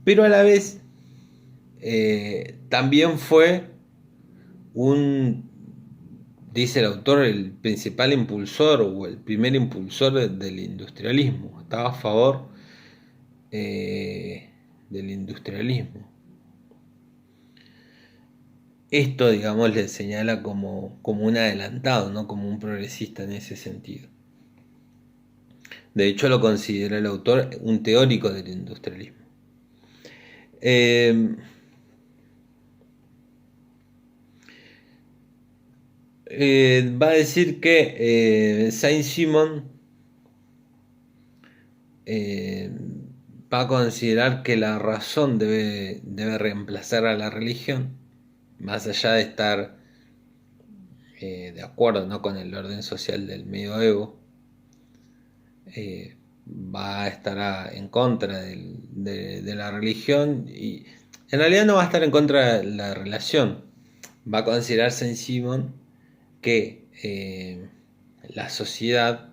Pero a la vez también fue dice el autor, el principal impulsor o el primer impulsor del industrialismo. Estaba a favor del industrialismo. Esto, digamos, le señala como un adelantado, ¿no?, como un progresista en ese sentido. De hecho, lo considera el autor un teórico del industrialismo. Va a decir que Saint-Simon va a considerar que la razón debe reemplazar a la religión, más allá de estar de acuerdo, ¿no?, con el orden social del medioevo. Va a estar en contra de la religión, y en realidad no va a estar en contra de la relación. Va a considerar Saint-Simon que la sociedad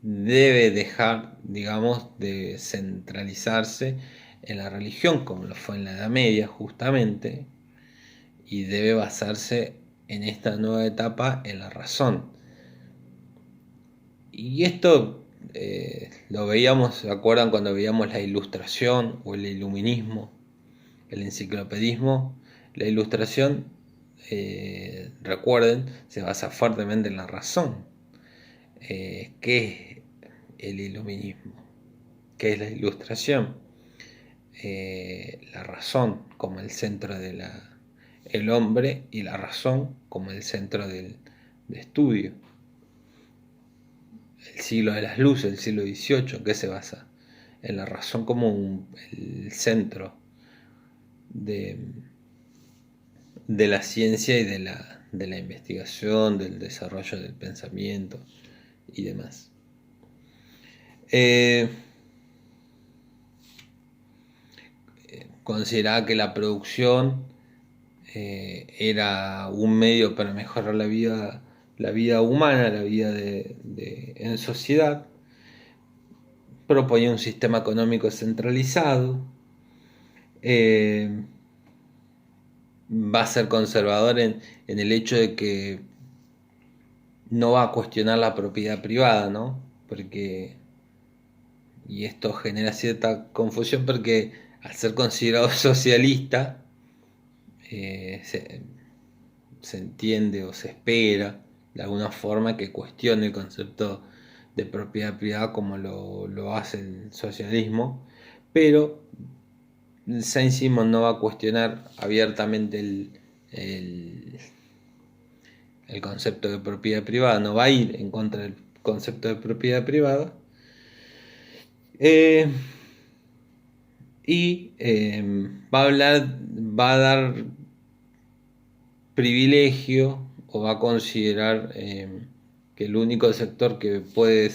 debe dejar, digamos, de centralizarse en la religión, como lo fue en la Edad Media justamente, y debe basarse en esta nueva etapa en la razón. Y esto lo veíamos, ¿se acuerdan cuando veíamos la Ilustración o el Iluminismo, el enciclopedismo? La Ilustración, recuerden, se basa fuertemente en la razón. ¿Qué es el Iluminismo? ¿Qué es la Ilustración? La razón como el centro de el hombre, y la razón como el centro del estudio. El siglo de las luces, el siglo XVIII, ¿en qué se basa? en la razón como el centro de, de la ciencia y de la investigación, del desarrollo del pensamiento y demás. Consideraba que la producción era un medio para mejorar la vida humana, la vida en sociedad. Proponía un sistema económico centralizado. Va a ser conservador en el hecho de que no va a cuestionar la propiedad privada, ¿no? Y esto genera cierta confusión porque al ser considerado socialista, se entiende o se espera de alguna forma que cuestione el concepto de propiedad privada como lo hace el socialismo, pero Saint-Simon no va a cuestionar abiertamente el concepto de propiedad privada, no va a ir en contra del concepto de propiedad privada, y va a dar privilegio o va a considerar que el único sector que puede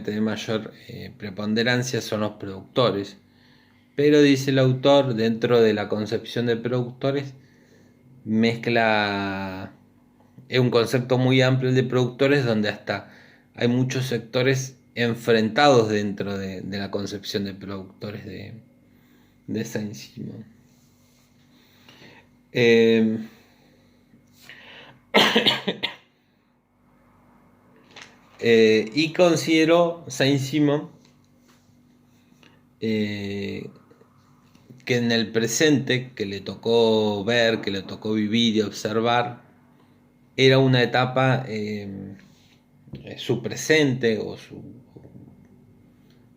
tener mayor preponderancia son los productores. Pero dice el autor, dentro de la concepción de productores, es un concepto muy amplio el de productores, donde hasta hay muchos sectores enfrentados dentro de la concepción de productores de Saint-Simon. Y considero Saint-Simon que en el presente, que le tocó ver, que le tocó vivir y observar, era una etapa, su presente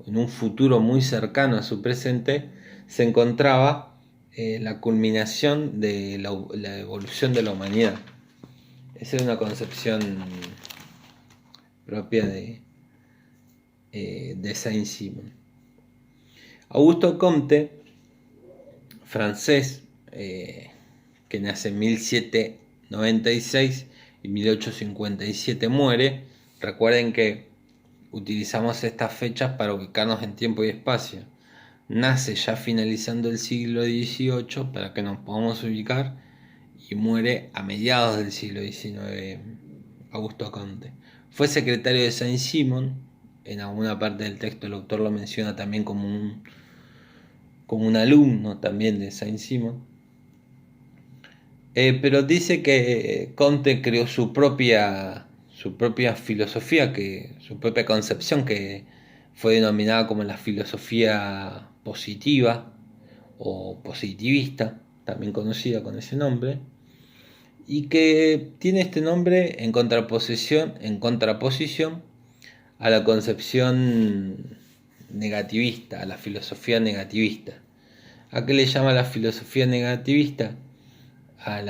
en un futuro muy cercano a su presente, se encontraba la culminación de la evolución de la humanidad. Esa es una concepción propia de Saint-Simon. Augusto Comte, francés, que nace en 1796 y 1857 muere. Recuerden que utilizamos estas fechas para ubicarnos en tiempo y espacio. Nace ya finalizando el siglo XVIII para que nos podamos ubicar, y muere a mediados del siglo XIX, Augusto Comte. Fue secretario de Saint-Simon. En alguna parte del texto el autor lo menciona también como un alumno también de Saint-Simon. Pero dice que Comte creó su propia filosofía, su propia concepción, que fue denominada como la filosofía positiva o positivista, también conocida con ese nombre, y que tiene este nombre en contraposición a la concepción negativista, a la filosofía negativista. ¿A qué le llama la filosofía negativista? A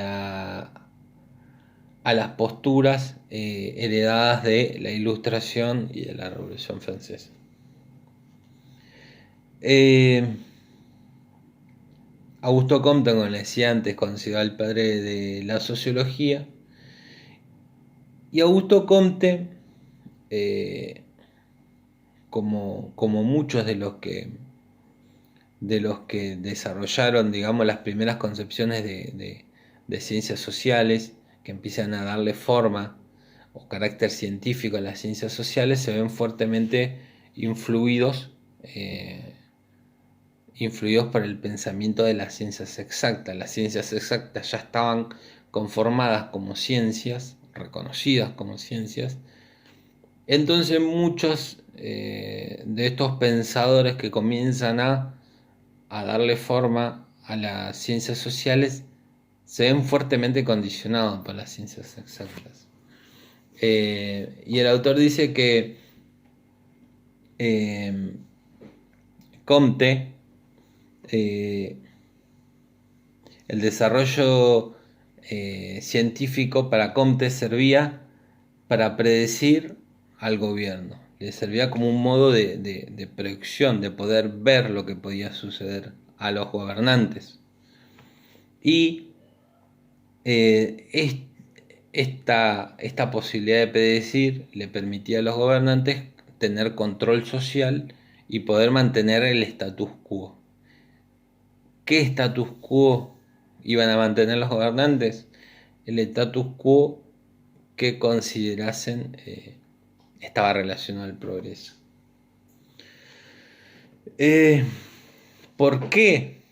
las posturas heredadas de la Ilustración y de la Revolución Francesa. Augusto Comte, como les decía antes, considerado el padre de la sociología. Y Augusto Comte, como muchos de los que desarrollaron, digamos, las primeras concepciones de ciencias sociales, que empiezan a darle forma o carácter científico a las ciencias sociales, se ven fuertemente influidos por el pensamiento de las ciencias exactas. Las ciencias exactas ya estaban conformadas como ciencias, reconocidas como ciencias. Entonces muchos de estos pensadores que comienzan a darle forma a las ciencias sociales se ven fuertemente condicionados por las ciencias exactas. Y el autor dice que Comte, el desarrollo científico para Comte servía para predecir al gobierno. le servía como un modo de proyección, de poder ver lo que podía suceder a los gobernantes. Y esta posibilidad de predecir le permitía a los gobernantes tener control social y poder mantener el status quo. ¿Qué status quo iban a mantener los gobernantes? El status quo que considerasen estaba relacionado al progreso. ¿Por qué?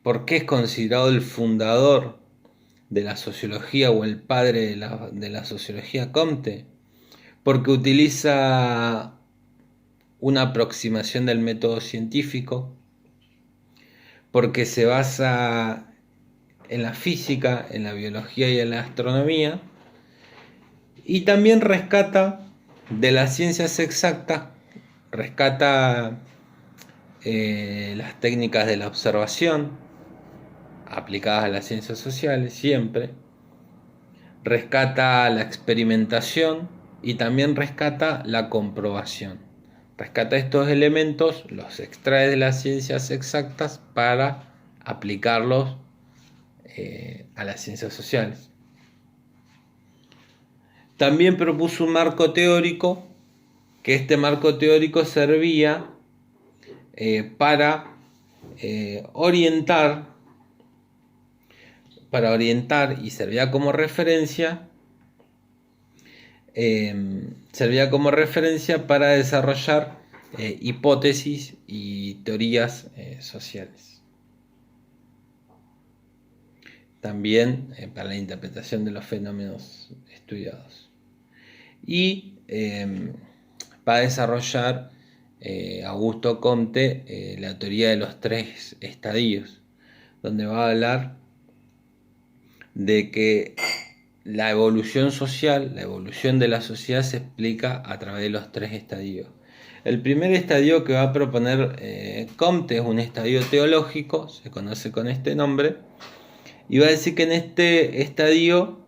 ¿Por qué es considerado el fundador de la sociología o el padre de la sociología Comte? Porque utiliza una aproximación del método científico, porque se basa en la física, en la biología y en la astronomía, y también rescata de las ciencias exactas, rescata las técnicas de la observación aplicadas a las ciencias sociales siempre, rescata la experimentación y también rescata la comprobación. Rescata estos elementos, los extrae de las ciencias exactas para aplicarlos a las ciencias sociales. También propuso un marco teórico, que este marco teórico servía para orientar y servía como referencia para desarrollar hipótesis y teorías sociales. También para la interpretación de los fenómenos estudiados. Y para desarrollar Augusto Comte la teoría de los 3 estadios, donde va a hablar de que la evolución social, la evolución de la sociedad se explica a través de los 3 estadios. El primer estadio que va a proponer Comte es un estadio teológico, se conoce con este nombre, y va a decir que en este estadio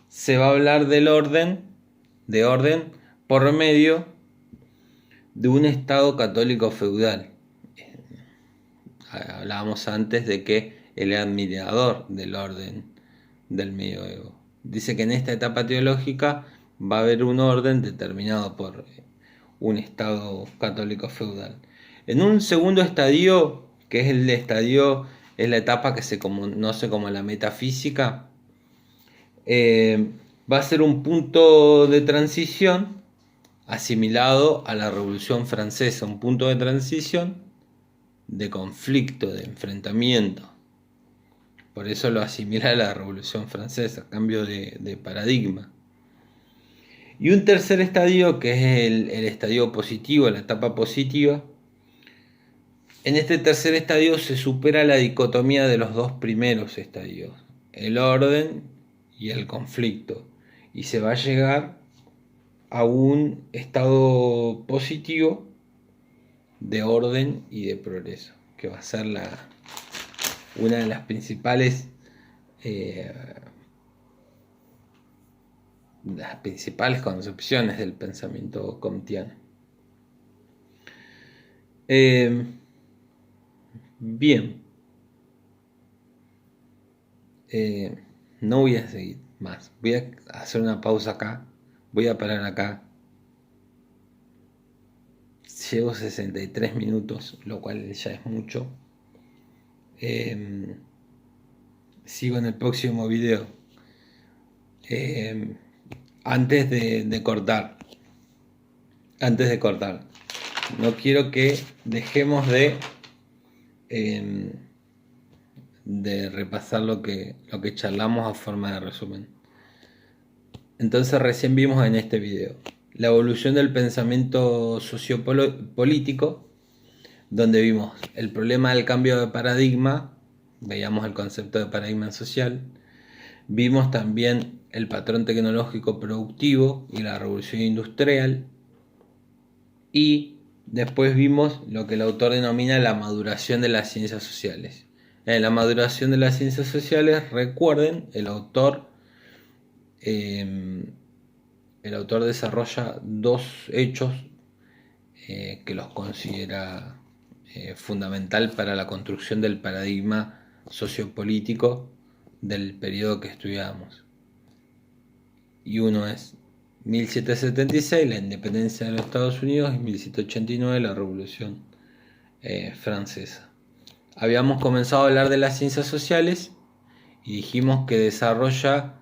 se va a hablar de orden por medio de un Estado católico feudal. Hablábamos antes de que él era admirador del orden del medioevo. Dice que en esta etapa teológica va a haber un orden determinado por un Estado católico feudal. En un segundo estadio, que es la etapa que se conoce como la metafísica, va a ser un punto de transición asimilado a la Revolución Francesa, un punto de transición de conflicto, de enfrentamiento. Por eso lo asimila a la Revolución Francesa, cambio de paradigma. Y un tercer estadio, que es el estadio positivo, la etapa positiva. En este tercer estadio se supera la dicotomía de los 2 primeros estadios, el orden y el conflicto, y se va a llegar a un estado positivo de orden y de progreso, que va a ser una de las principales concepciones del pensamiento comtiano. Bien, no voy a seguir más, voy a hacer una pausa acá, voy a parar acá. Llevo 63 minutos, lo cual ya es mucho. Sigo en el próximo video. Antes de cortar, no quiero que dejemos de repasar lo que charlamos a forma de resumen. Entonces recién vimos en este video la evolución del pensamiento sociopolítico, donde vimos el problema del cambio de paradigma, veíamos el concepto de paradigma social, vimos también el patrón tecnológico productivo y la revolución industrial, y después vimos lo que el autor denomina la maduración de las ciencias sociales. En la maduración de las ciencias sociales, recuerden, el autor el autor desarrolla dos hechos que los considera fundamental para la construcción del paradigma sociopolítico del periodo que estudiamos. Y uno es 1776, la independencia de los Estados Unidos, y 1789, la Revolución Francesa. Habíamos comenzado a hablar de las ciencias sociales y dijimos que desarrolla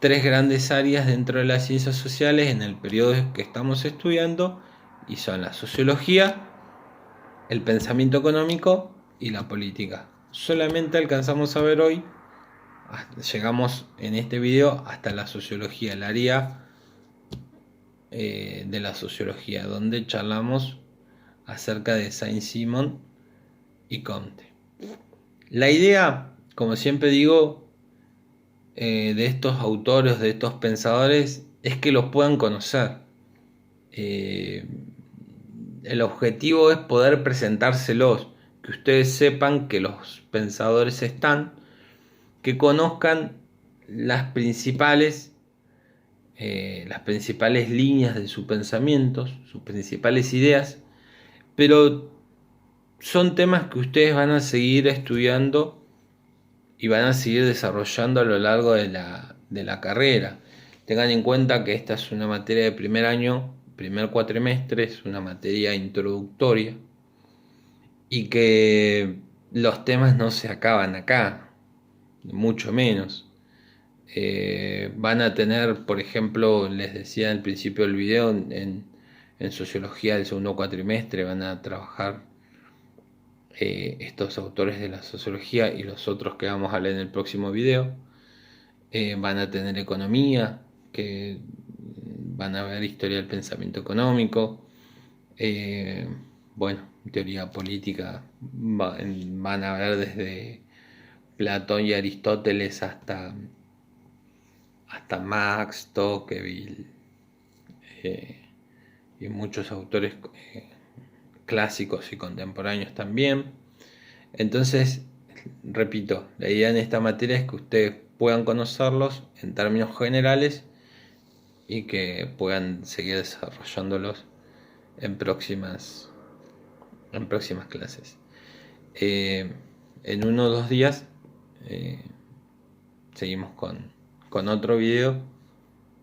tres grandes áreas dentro de las ciencias sociales en el periodo que estamos estudiando, y son la sociología, el pensamiento económico y la política. Solamente alcanzamos a ver hoy, llegamos en este video hasta la sociología, el área de la sociología, donde charlamos acerca de Saint-Simon y Comte. La idea, como siempre digo, de estos autores, de estos pensadores, es que los puedan conocer. El objetivo es poder presentárselos, que ustedes sepan que los pensadores están, que conozcan las principales líneas de sus pensamientos, sus principales ideas, pero son temas que ustedes van a seguir estudiando y van a seguir desarrollando a lo largo de la carrera. Tengan en cuenta que esta es una materia de primer año, primer cuatrimestre, es una materia introductoria, y que los temas no se acaban acá, mucho menos. Van a tener, por ejemplo, les decía al principio del video, en sociología del segundo cuatrimestre van a trabajar estos autores de la sociología y los otros que vamos a leer en el próximo video. Van a tener economía, que van a ver historia del pensamiento económico. Bueno, teoría política van a ver desde Platón y Aristóteles hasta Marx, Tocqueville y muchos autores clásicos y contemporáneos también. Entonces, repito, la idea en esta materia es que ustedes puedan conocerlos en términos generales y que puedan seguir desarrollándolos en próximas clases. En 1 o 2 días seguimos con otro video.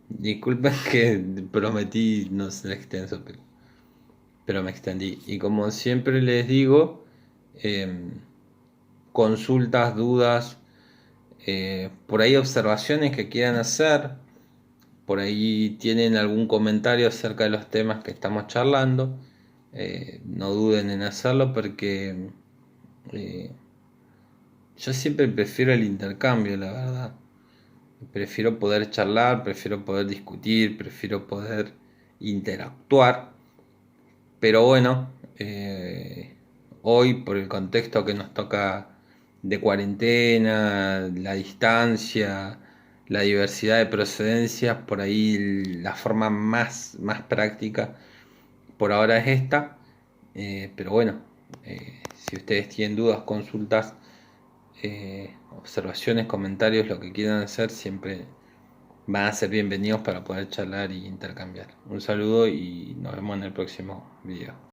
Disculpen que prometí no ser extenso, pero me extendí. Y como siempre les digo, consultas, dudas, por ahí observaciones que quieran hacer, por ahí tienen algún comentario acerca de los temas que estamos charlando, no duden en hacerlo, porque yo siempre prefiero el intercambio, la verdad. Prefiero poder charlar, prefiero poder discutir, prefiero poder interactuar. Pero bueno, hoy por el contexto que nos toca de cuarentena, la distancia, la diversidad de procedencias, por ahí la forma más práctica por ahora es esta. Pero bueno, si ustedes tienen dudas, consultas, observaciones, comentarios, lo que quieran hacer, siempre van a ser bienvenidos para poder charlar y intercambiar. Un saludo y nos vemos en el próximo video.